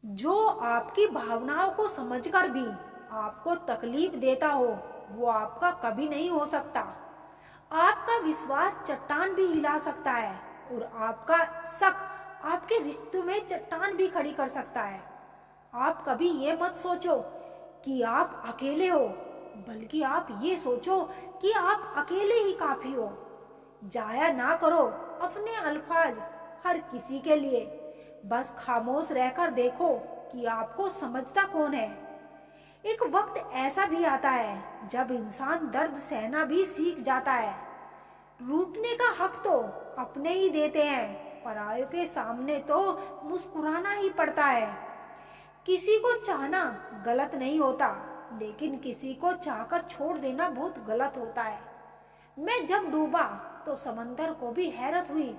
जो आपकी भावनाओं को समझकर भी आपको तकलीफ देता हो, वो आपका कभी नहीं हो सकता। आपका विश्वास चट्टान भी हिला सकता है और आपका शक आपके रिश्तों में चट्टान भी खड़ी कर सकता है। आप कभी ये मत सोचो कि आप अकेले हो, बल्कि आप ये सोचो कि आप अकेले ही काफी हो। जाया ना करो अपने अल्फाज हर किसी के लिए। बस खामोश रहकर देखो कि आपको समझता कौन है। एक वक्त ऐसा भी आता है जब इंसान दर्द सहना भी सीख जाता है। रूठने का हक तो अपने ही देते हैं, परायों के सामने तो मुस्कुराना ही पड़ता है। किसी को चाहना गलत नहीं होता, लेकिन किसी को चाहकर छोड़ देना बहुत गलत होता है। मैं जब डूबा तो समंदर को भी हैरत हुई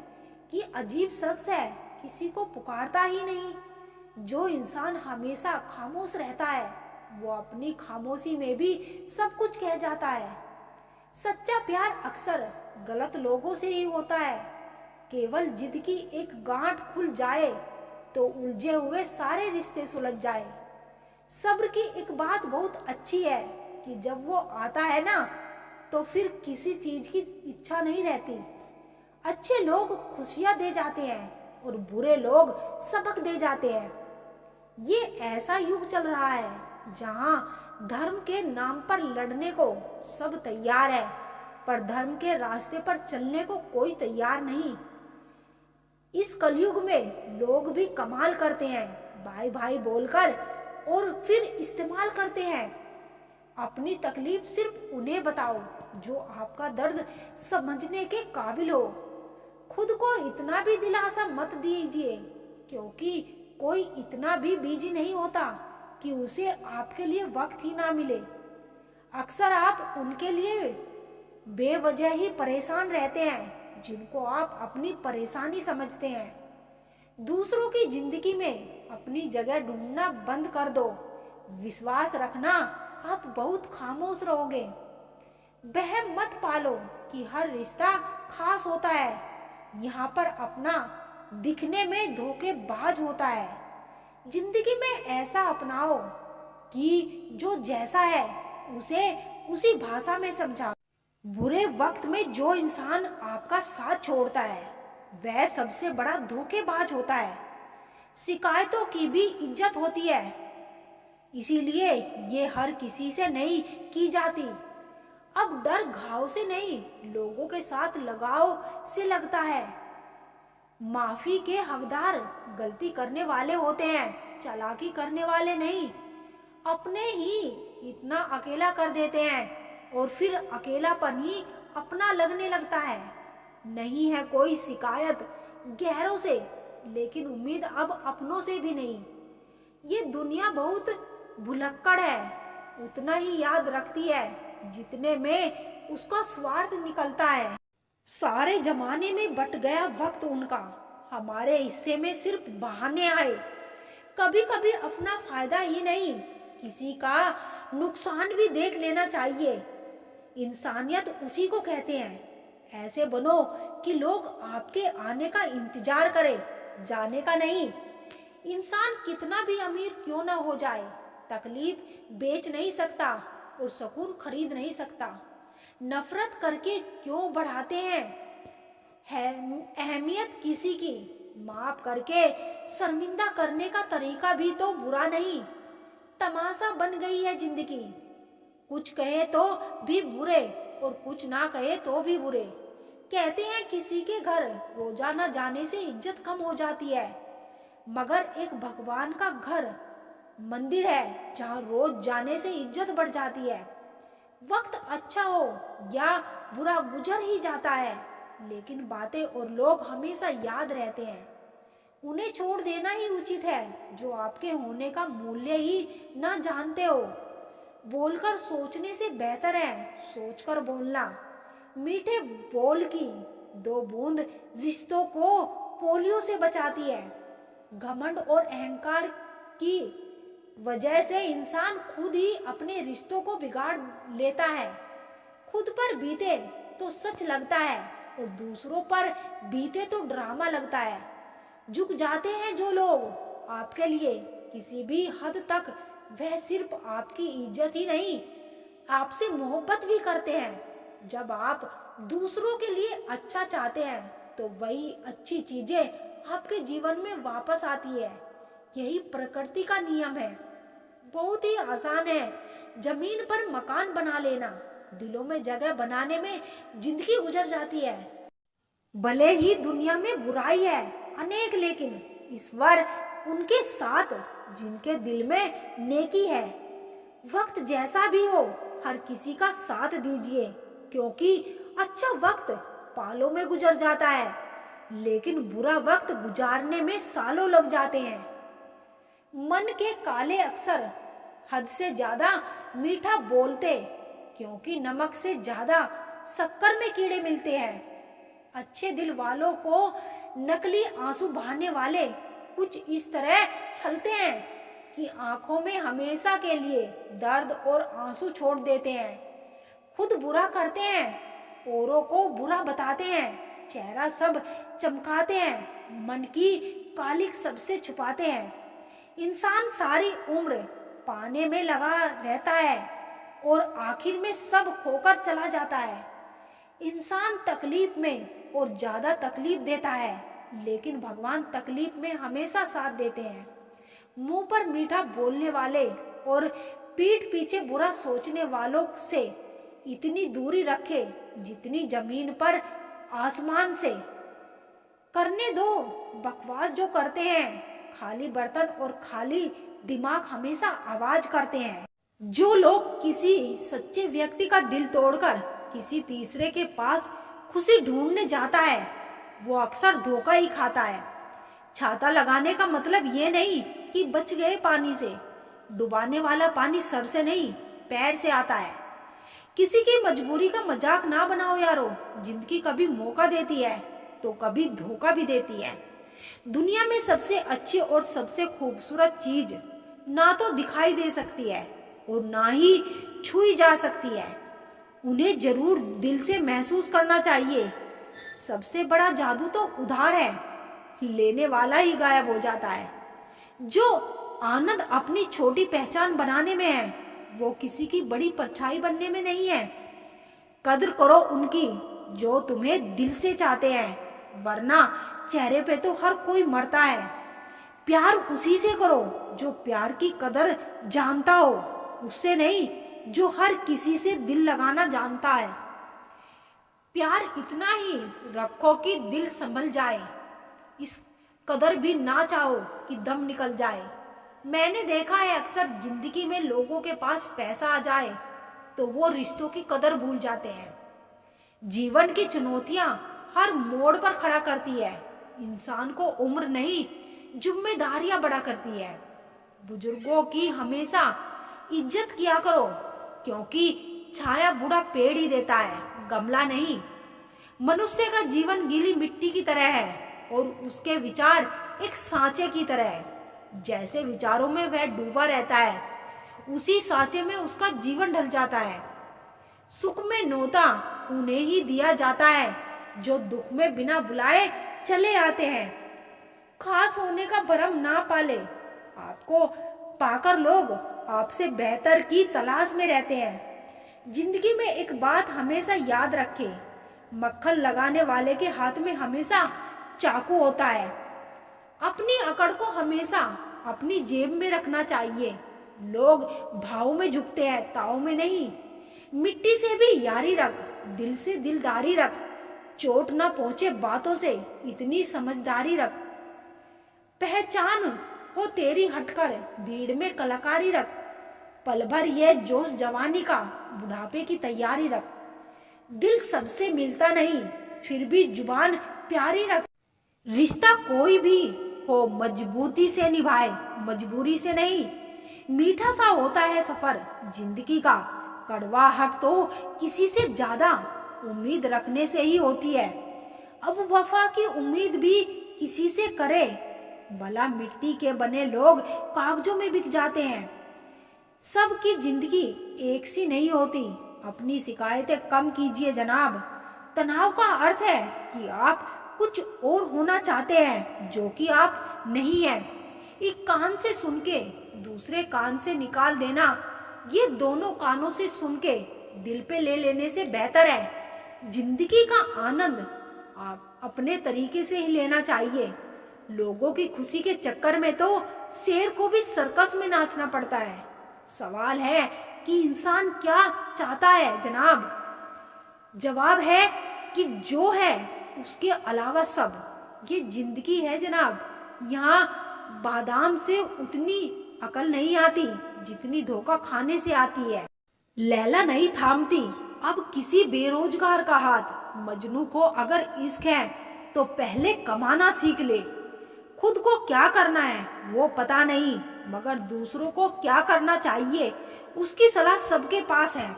कि अजीब शख्स है, किसी को पुकारता ही नहीं। जो इंसान हमेशा खामोश रहता है, वो अपनी खामोशी में भी सब कुछ कह जाता है। सच्चा प्यार अक्सर गलत लोगों से ही होता है। केवल जिद की एक गांठ खुल जाए तो उलझे हुए सारे रिश्ते सुलझ जाए। सब्र की एक बात बहुत अच्छी है कि जब वो आता है ना, तो फिर किसी चीज की इच्छा नहीं रहती। अच्छे लोग खुशियां दे जाते हैं और बुरे लोग सबक दे जाते हैं। ये ऐसा युग चल रहा है जहां धर्म के नाम पर लड़ने को सब तैयार है, पर धर्म के रास्ते पर चलने को कोई तैयार नहीं। इस कलयुग में लोग भी कमाल करते हैं, भाई भाई बोलकर और फिर इस्तेमाल करते हैं। अपनी तकलीफ सिर्फ उन्हें बताओ जो आपका दर्द समझने के काबिल हो। खुद को इतना भी दिलासा मत दीजिए, क्योंकि कोई इतना भी बिजी नहीं होता कि उसे आपके लिए वक्त ही ना मिले। अक्सर आप उनके लिए बेवजह ही परेशान रहते हैं जिनको आप अपनी परेशानी समझते हैं। दूसरों की जिंदगी में अपनी जगह ढूंढना बंद कर दो। विश्वास रखना, आप बहुत खामोश रहोगे। वहम मत पालो कि हर रिश्ता खास होता है। यहाँ पर अपना दिखने में धोखेबाज होता है। जिंदगी में ऐसा अपनाओ कि जो जैसा है उसे उसी भाषा में समझा। बुरे वक्त में जो इंसान आपका साथ छोड़ता है, वह सबसे बड़ा धोखेबाज होता है। शिकायतों की भी इज्जत होती है, इसीलिए ये हर किसी से नहीं की जाती। अब डर घाव से नहीं, लोगों के साथ लगाव से लगता है। माफी के हकदार गलती करने वाले होते हैं, चालाकी करने वाले नहीं। अपने ही इतना अकेला कर देते हैं और फिर अकेलापन ही अपना लगने लगता है। नहीं है कोई शिकायत गैरों से, लेकिन उम्मीद अब अपनों से भी नहीं। ये दुनिया बहुत भुलक्कड़ है, उतना ही याद रखती है जितने में उसका स्वार्थ निकलता है। सारे जमाने में बट गया वक्त उनका, हमारे हिस्से में सिर्फ बहाने आए। कभी कभी अपना फायदा ही नहीं, किसी का नुकसान भी देख लेना चाहिए। इंसानियत उसी को कहते हैं। ऐसे बनो कि लोग आपके आने का इंतजार करें, जाने का नहीं। इंसान कितना भी अमीर क्यों ना हो जाए, तकलीफ बेच नहीं सकता और सुकून खरीद नहीं सकता। नफरत करके क्यों बढ़ाते हैं है अहमियत किसी की। माफ करके शर्मिंदा करने का तरीका भी तो बुरा नहीं। तमाशा बन गई है जिंदगी, कुछ कहे तो भी बुरे और कुछ ना कहे तो भी बुरे। कहते हैं किसी के घर रोजाना जाने से इज्जत कम हो जाती है, मगर एक भगवान का घर मंदिर है जहाँ रोज जाने से इज्जत बढ़ जाती है। वक्त अच्छा हो या बुरा गुजर ही जाता है, लेकिन बातें और लोग हमेशा याद रहते हैं। उन्हें छोड़ देना ही उचित है जो आपके होने का मूल्य ही ना जानते हो। बोलकर सोचने से बेहतर है सोचकर बोलना। मीठे बोल की दो बूंद रिश्तों को पोलियो से बचाती है। घमंड और अहंकार की वजह से इंसान खुद ही अपने रिश्तों को बिगाड़ लेता है। खुद पर बीते तो सच लगता है और दूसरों पर बीते तो ड्रामा लगता है। झुक जाते हैं जो लोग आपके लिए, किसी भी हद तक वह सिर्फ आपकी इज्जत ही नहीं, आपसे मोहब्बत भी करते हैं। जब आप दूसरों के लिए अच्छा चाहते हैं तो वही अच्छी चीजें आपके जीवन में वापस आती है। यही प्रकृति का नियम है। बहुत ही आसान है जमीन पर मकान बना लेना, दिलों में जगह बनाने में जिंदगी गुजर जाती है। भले ही दुनिया में बुराई है अनेक, लेकिन ईश्वर उनके साथ जिनके दिल में नेकी है। वक्त जैसा भी हो, हर किसी का साथ दीजिए, क्योंकि अच्छा वक्त पालों में गुजर जाता है, लेकिन बुरा वक्त गुजारने में सालों लग जाते हैं। मन के काले अक्सर हद से ज्यादा मीठा बोलते, क्योंकि नमक से ज्यादा शक्कर में कीड़े मिलते हैं। अच्छे दिल वालों को नकली आंसू बहाने वाले कुछ इस तरह छलते हैं कि आंखों में हमेशा के लिए दर्द और आंसू छोड़ देते हैं। खुद बुरा करते हैं, औरों को बुरा बताते हैं, चेहरा सब चमकाते हैं, मन की कालिक सबसे छुपाते हैं। इंसान सारी उम्र पाने में लगा रहता है और आखिर में सब खोकर चला जाता है। इंसान तकलीफ में और ज्यादा तकलीफ देता है, लेकिन भगवान तकलीफ में हमेशा साथ देते हैं। मुंह पर मीठा बोलने वाले और पीठ पीछे बुरा सोचने वालों से इतनी दूरी रखे जितनी जमीन पर आसमान से। करने दो बकवास जो करते हैं, खाली बर्तन और खाली दिमाग हमेशा आवाज करते हैं। जो लोग किसी सच्चे व्यक्ति का दिल तोड़कर किसी तीसरे के पास खुशी ढूंढने जाता है, वो अक्सर धोखा ही खाता है। छाता लगाने का मतलब ये नहीं कि बच गए पानी से। डुबाने वाला पानी सर से नहीं, पैर से आता है। किसी की मजबूरी का मजाक ना बनाओ यारो। जिंदगी कभी मौका देती है तो कभी धोखा भी देती है। दुनिया में सबसे अच्छी और सबसे खूबसूरत चीज ना तो दिखाई दे सकती है और ना ही छुई जा सकती है। उन्हें जरूर दिल से महसूस करना चाहिए। सबसे बड़ा जादू तो उधार है, लेने वाला ही गायब हो जाता है। जो आनंद अपनी छोटी पहचान बनाने में है, वो किसी की बड़ी परछाई बनने में नहीं है। कद्र करो उनकी जो तुम्हें दिल से चाहते हैं, वरना चेहरे पे तो हर कोई मरता है। प्यार उसी से करो जो प्यार की कदर जानता हो, उससे नहीं जो हर किसी से दिल लगाना जानता है। प्यार इतना ही रखो कि दिल संभल जाए, इस कदर भी ना चाहो कि दम निकल जाए। मैंने देखा है अक्सर जिंदगी में लोगों के पास पैसा आ जाए तो वो रिश्तों की कदर भूल जाते हैं। जीवन की चुनौतियां हर मोड़ पर खड़ा करती है। इंसान को उम्र नहीं, जिम्मेदारियां बड़ा करती है। बुजुर्गों की हमेशा इज्जत किया करो, क्योंकि छाया बूढ़ा पेड़ ही देता है, गमला नहीं। मनुष्य का जीवन गीली मिट्टी की तरह है और उसके विचार एक सांचे की तरह है। जैसे विचारों में वह डूबा रहता है, उसी सांचे में उसका जीवन ढल जाता है। सुख में न्योता उन्हें ही दिया जाता है जो दुख में बिना बुलाए चले आते हैं। खास होने का भरम ना पाले, आपको पाकर लोग आपसे बेहतर की तलाश में रहते हैं। जिंदगी में एक बात हमेशा याद रखें, मक्खन लगाने वाले के हाथ में हमेशा चाकू होता है। अपनी अकड़ को हमेशा अपनी जेब में रखना चाहिए। लोग भाव में झुकते हैं, ताव में नहीं। मिट्टी से भी यारी रख, दिल से दिलदारी रख। चोट न पहुंचे बातों से इतनी समझदारी रख। पहचान हो तेरी हटकर भीड़ में कलाकारी रख। पल भर ये जोश जवानी का, बुढ़ापे की तैयारी रख। दिल सबसे मिलता नहीं, फिर भी जुबान प्यारी रख। रिश्ता कोई भी हो मजबूती से निभाए, मजबूरी से नहीं। मीठा सा होता है सफर जिंदगी का, कड़वाहट तो किसी से ज्यादा उम्मीद रखने से ही होती है। अब वफा की उम्मीद भी किसी से करे, भला मिट्टी के बने लोग कागजों में बिक जाते हैं। सबकी जिंदगी एक सी नहीं होती। अपनी शिकायतें कम कीजिए जनाब। तनाव का अर्थ है कि आप कुछ और होना चाहते हैं जो कि आप नहीं हैं। एक कान से सुन के दूसरे कान से निकाल देना, ये दोनों कानों से सुन के दिल पे ले लेने से बेहतर है। जिंदगी का आनंद आप अपने तरीके से ही लेना चाहिए। लोगों की खुशी के चक्कर में तो शेर को भी सर्कस में नाचना पड़ता है। सवाल है कि इंसान क्या चाहता है जनाब? जवाब है कि जो है उसके अलावा सब। ये जिंदगी है जनाब। यहाँ बादाम से उतनी अकल नहीं आती जितनी धोखा खाने से आती है। लैला नहीं थामती अब किसी बेरोजगार का हाथ। मजनू को अगर इश्क है तो पहले कमाना सीख ले। खुद को क्या करना है वो पता नहीं, मगर दूसरों को क्या करना चाहिए उसकी सलाह सबके पास है।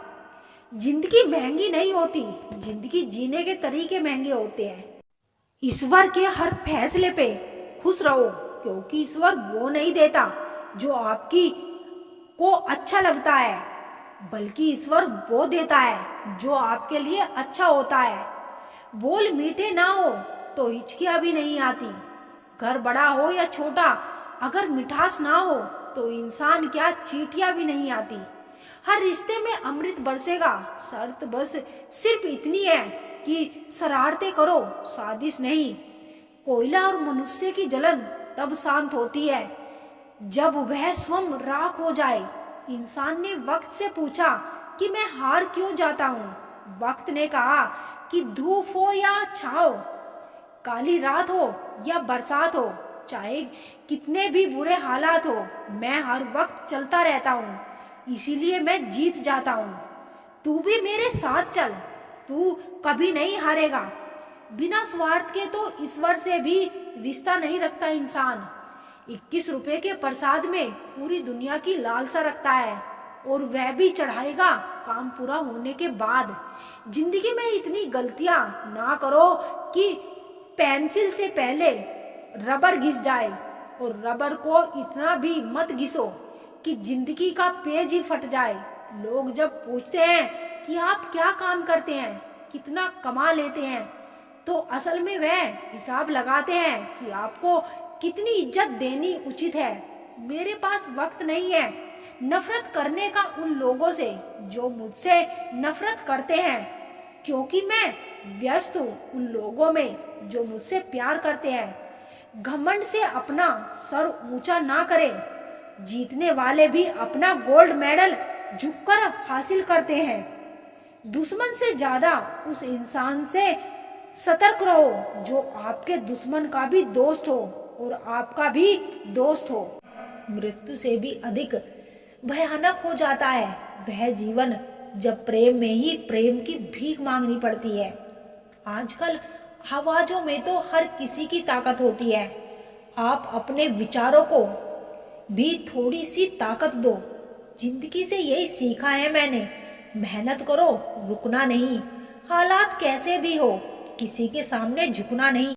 जिंदगी महंगी नहीं होती, जिंदगी जीने के तरीके महंगे होते हैं। ईश्वर के हर फैसले पे खुश रहो, क्योंकि ईश्वर वो नहीं देता जो आपकी को अच्छा लगता है, बल्कि ईश्वर वो देता है जो आपके लिए अच्छा होता है। बोल मीठे ना हो तो हिचकियां भी नहीं आती। घर बड़ा हो या छोटा, अगर मिठास ना हो तो इंसान क्या चींटियां भी नहीं आती। हर रिश्ते में अमृत बरसेगा, शर्त बस सिर्फ इतनी है कि शरारतें करो, साजिश नहीं। कोयला और मनुष्य की जलन तब शांत होती है जब वह स्वयं राख हो जाए। इंसान ने वक्त से पूछा कि मैं हार क्यों जाता हूँ। वक्त ने कहा कि धूप हो या छाँव, काली रात हो या बरसात हो, चाहे कितने भी बुरे हालात हो, मैं हर वक्त चलता रहता हूँ, इसीलिए मैं जीत जाता हूँ। तू भी मेरे साथ चल, तू कभी नहीं हारेगा। बिना स्वार्थ के तो ईश्वर से भी रिश्ता नहीं रखता इंसान। 21 रुपए के प्रसाद में पूरी दुनिया की लालसा रखता है, और वह भी चढ़ाएगा काम पूरा होने के बाद। जिंदगी में इतनी गलतियां ना करो कि पेंसिल से पहले रबर घिस जाए, और रबर को इतना भी मत घिसो कि जिंदगी का पेज ही फट जाए। लोग जब पूछते हैं कि आप क्या काम करते हैं, कितना कमा लेते हैं, तो असल में वह हिसाब लगाते हैं कि आपको कितनी इज्जत देनी उचित है। मेरे पास वक्त नहीं है नफरत करने का उन लोगों से जो मुझसे नफरत करते हैं, क्योंकि मैं व्यस्त हूँ उन लोगों में जो मुझसे प्यार करते हैं। घमंड से अपना सर ऊंचा ना करें। जीतने वाले भी अपना गोल्ड मेडल झुककर हासिल करते हैं। दुश्मन से ज्यादा उस इंसान से सतर्क रहो जो आपके दुश्मन का भी दोस्त हो और आपका भी दोस्त हो। मृत्यु से भी अधिक भयानक हो जाता है वह जीवन जब प्रेम में ही प्रेम की भीख मांगनी पड़ती है। आजकल आवाजों में तो हर किसी की ताकत होती है। आप अपने विचारों को भी थोड़ी सी ताकत दो। जिंदगी से यही सीखा है मैंने, मेहनत करो, रुकना नहीं। हालात कैसे भी हो किसी के सामने झुकना नहीं।